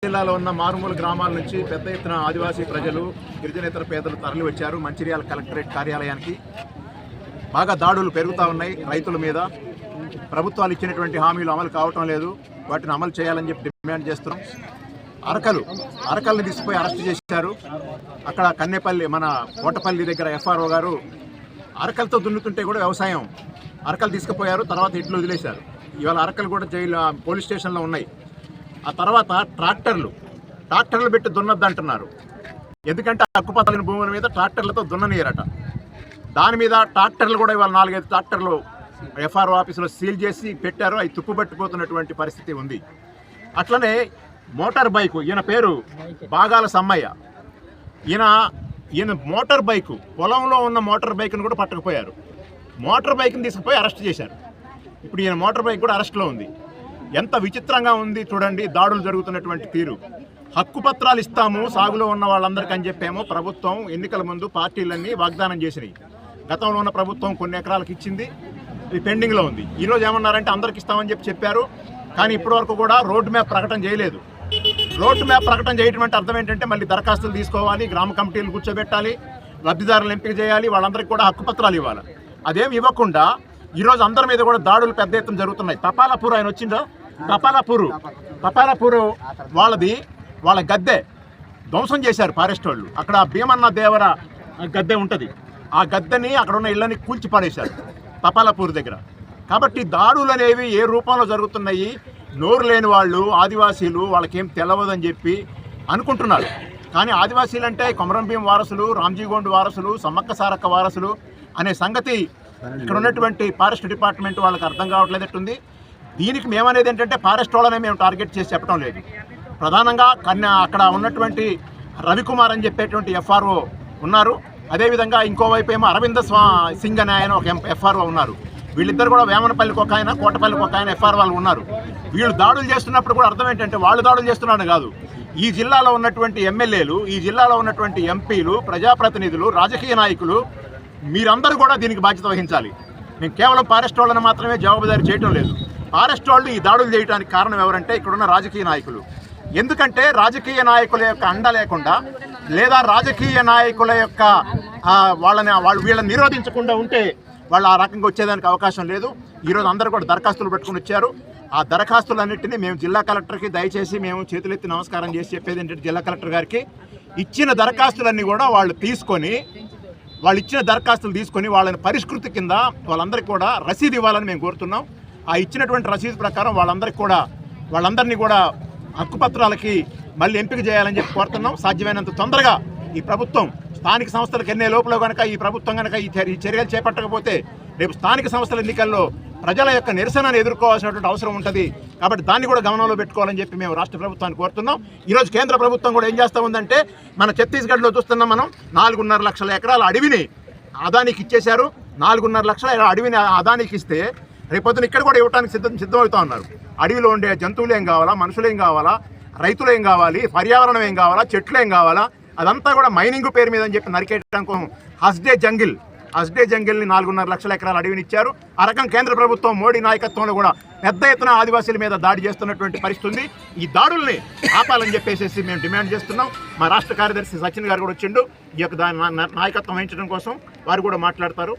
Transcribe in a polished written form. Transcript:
జిల్లాలో ఉన్న మారుమూల గ్రామాల నుంచి పెద్ద ఎత్తున ఆదివాసీ ప్రజలు, గిరిజనేతర పేదలు తరలి వచ్చారు మంచిర్యాల కలెక్టరేట్ కార్యాలయానికి. బాగా దాడులు పెరుగుతూ ఉన్నాయి రైతుల మీద. ప్రభుత్వాలు ఇచ్చినటువంటి హామీలు అమలు కావటం లేదు, వాటిని అమలు చేయాలని చెప్పి డిమాండ్ చేస్తున్నాం. అరకల్ని తీసుకుపోయి అరెస్ట్ చేశారు. అక్కడ కన్నెపల్లి, మన కోటపల్లి దగ్గర ఎఫ్ఆర్ఓ గారు అరకలతో దున్నుతుంటే కూడా వ్యవసాయం అరకలు తీసుకుపోయారు, తర్వాత ఇట్లు వదిలేశారు. ఇవాళ అరకలు కూడా జైలు పోలీస్ స్టేషన్లో ఉన్నాయి. ఆ తర్వాత ట్రాక్టర్లు పెట్టి దున్నద్దు అంటున్నారు. ఎందుకంటే హక్కుపత్రాల భూముల మీద ట్రాక్టర్లతో దున్ననీయరట. దాని మీద ట్రాక్టర్లు కూడా ఇవాళ 4-5 ట్రాక్టర్లు ఎఫ్ఆర్ఓ ఆఫీసులో సీల్ చేసి పెట్టారు. అవి తుప్పుపట్టిపోతున్నటువంటి పరిస్థితి ఉంది. అట్లనే మోటార్ బైకు, ఈయన పేరు బాగాల సమ్మయ్య. ఈయన మోటార్ బైకు, పొలంలో ఉన్న మోటార్ బైక్ను కూడా పట్టకపోయారు. మోటార్ బైక్ని తీసుకుపోయి అరెస్ట్ చేశారు. ఇప్పుడు ఈయన మోటార్ బైక్ కూడా అరెస్ట్లో ఉంది. ఎంత విచిత్రంగా ఉంది చూడండి దాడులు జరుగుతున్నటువంటి తీరు. హక్కుపత్రాలు ఇస్తాము సాగులో ఉన్న వాళ్ళందరికీ అని చెప్పేమో ప్రభుత్వం ఎన్నికల ముందు పార్టీలన్నీ వాగ్దానం చేసినాయి. గతంలో ఉన్న ప్రభుత్వం కొన్ని ఎకరాలకు ఇచ్చింది, ఇది పెండింగ్లో ఉంది. ఈరోజు ఏమన్నారంటే అందరికి ఇస్తామని చెప్పారు, కానీ ఇప్పటివరకు కూడా రోడ్ మ్యాప్ ప్రకటన చేయలేదు. రోడ్ మ్యాప్ ప్రకటన చేయడం అంటే అర్థం ఏంటంటే మళ్ళీ దరఖాస్తులు తీసుకోవాలి, గ్రామ కమిటీలు కూర్చోబెట్టాలి, లబ్ధిదారులు ఎంపిక చేయాలి, వాళ్ళందరికీ కూడా హక్కుపత్రాలు ఇవ్వాలి. అదేం ఇవ్వకుండా ఈరోజు అందరి మీద కూడా దాడులు పెద్ద ఎత్తున జరుగుతున్నాయి. తపాలాపూర్ ఆయన వచ్చిందో, తపాలాపూర్ వాళ్ళ గద్దె ధ్వంసం చేశారు ఫారెస్ట్ వాళ్ళు. అక్కడ భీమన్న దేవర గద్దె ఉంటుంది, ఆ గద్దెని అక్కడ ఉన్న ఇళ్ళని కూల్చి పడేశారు తపాలాపూర్ దగ్గర. కాబట్టి దాడులు అనేవి ఏ రూపంలో జరుగుతున్నాయి, నోరు లేని వాళ్ళు ఆదివాసీలు వాళ్ళకేం తెలవదని చెప్పి అనుకుంటున్నారు. కానీ ఆదివాసీలు అంటే కొమరం భీం వారసులు, రామ్జీగోండ్ వారసులు, సమ్మక్క సారక్క వారసులు అనే సంగతి ఇక్కడ ఉన్నటువంటి ఫారెస్ట్ డిపార్ట్మెంట్ వాళ్ళకి అర్థం కావట్లేదట్టుంది. దీనికి మేమనేది ఏంటంటే ఫారెస్ట్ వాళ్ళనే మేము టార్గెట్ చేసి చెప్పడం లేదు. ప్రధానంగా అక్కడ ఉన్నటువంటి రవికుమార్ అని చెప్పేటువంటి ఎఫ్ఆర్ఓ ఉన్నారు. అదేవిధంగా ఇంకోవైపు ఏమో అరవింద సింగ్ అనే ఆయన ఒక ఎఫ్ఆర్ఓ ఉన్నారు. వీళ్ళిద్దరు కూడా వేమనపల్లికి ఒక ఆయన, కోటపల్లికి ఒక ఆయన ఎఫ్ఆర్ఓలు ఉన్నారు. వీళ్ళు దాడులు చేస్తున్నప్పుడు కూడా అర్థం ఏంటంటే వాళ్ళు దాడులు చేస్తున్నారని కాదు, ఈ జిల్లాలో ఉన్నటువంటి ఎమ్మెల్యేలు, ఈ జిల్లాలో ఉన్నటువంటి ఎంపీలు, ప్రజాప్రతినిధులు, రాజకీయ నాయకులు మీరందరూ కూడా దీనికి బాధ్యత వహించాలి. మేము కేవలం ఫారెస్ట్ వాళ్ళని మాత్రమే జవాబుదారీ చేయడం లేదు. ఫారెస్ట్ వాళ్ళు ఈ దాడులు చేయడానికి కారణం ఎవరంటే ఇక్కడున్న రాజకీయ నాయకులు. ఎందుకంటే రాజకీయ నాయకుల యొక్క అండ లేకుండా, లేదా రాజకీయ నాయకుల యొక్క వీళ్ళని నిరోధించకుండా ఉంటే వాళ్ళు ఆ రకంగా వచ్చేదానికి అవకాశం లేదు. ఈరోజు అందరూ కూడా దరఖాస్తులు పెట్టుకుని వచ్చారు. ఆ దరఖాస్తులన్నింటినీ మేము జిల్లా కలెక్టర్కి దయచేసి మేము చేతులెత్తి నమస్కారం చేసి చెప్పేది ఏంటంటే, జిల్లా కలెక్టర్ గారికి ఇచ్చిన దరఖాస్తులన్నీ కూడా వాళ్ళు ఇచ్చిన దరఖాస్తులు తీసుకొని వాళ్ళని పరిష్కృతి కింద వాళ్ళందరికీ కూడా రసీదు ఇవ్వాలని మేము కోరుతున్నాం. ఆ ఇచ్చినటువంటి రసీదు ప్రకారం వాళ్ళందరినీ కూడా హక్కుపత్రాలకి మళ్ళీ ఎంపిక చేయాలని చెప్పి కోరుతున్నాం. సాధ్యమైనంత తొందరగా ఈ ప్రభుత్వం స్థానిక సంస్థలకు ఎన్నే లోపల కనుక ఈ ప్రభుత్వం కనుక ఈ చర్యలు చేపట్టకపోతే రేపు స్థానిక సంస్థల ఎన్నికల్లో ప్రజల యొక్క నిరసనను ఎదుర్కోవాల్సినటువంటి అవసరం ఉంటుంది. కాబట్టి దాన్ని కూడా గమనంలో పెట్టుకోవాలని చెప్పి మేము రాష్ట్ర ప్రభుత్వాన్ని కోరుతున్నాం. ఈరోజు కేంద్ర ప్రభుత్వం కూడా ఏం చేస్తూ ఉందంటే, మన ఛత్తీస్గఢ్లో చూస్తున్నాం మనం, 4.5 లక్షల ఎకరాల అడవిని అదానికి ఇచ్చేశారు. 4.5 లక్షల అడవిని అదానికి ఇస్తే రేపొద్దున ఇక్కడ కూడా ఇవ్వడానికి సిద్ధమవుతా ఉన్నారు. అడవిలో ఉండే జంతువులు ఏం కావాలా, మనుషులు ఏం కావాలా, రైతులు ఏం కావాలి, పర్యావరణం ఏం కావాలా, చెట్లు ఏం కావాలా, అదంతా కూడా మైనింగ్ పేరు మీద అని చెప్పి నరికేయడానికి హస్డే జంగిల్ని 4.5 లక్షల ఎకరాల అడవిని ఇచ్చారు. ఆ రకం కేంద్ర ప్రభుత్వం మోడీ నాయకత్వంలో కూడా పెద్ద ఎత్తున ఆదివాసీల మీద దాడి చేస్తున్నటువంటి పరిస్థితి ఉంది. ఈ దాడుల్ని ఆపాలని చెప్పేసి మేము డిమాండ్ చేస్తున్నాం. మా రాష్ట్ర కార్యదర్శి సచిన్ గారు కూడా వచ్చిండు ఈ యొక్క నాయకత్వం వహించడం కోసం, వారు కూడా మాట్లాడతారు.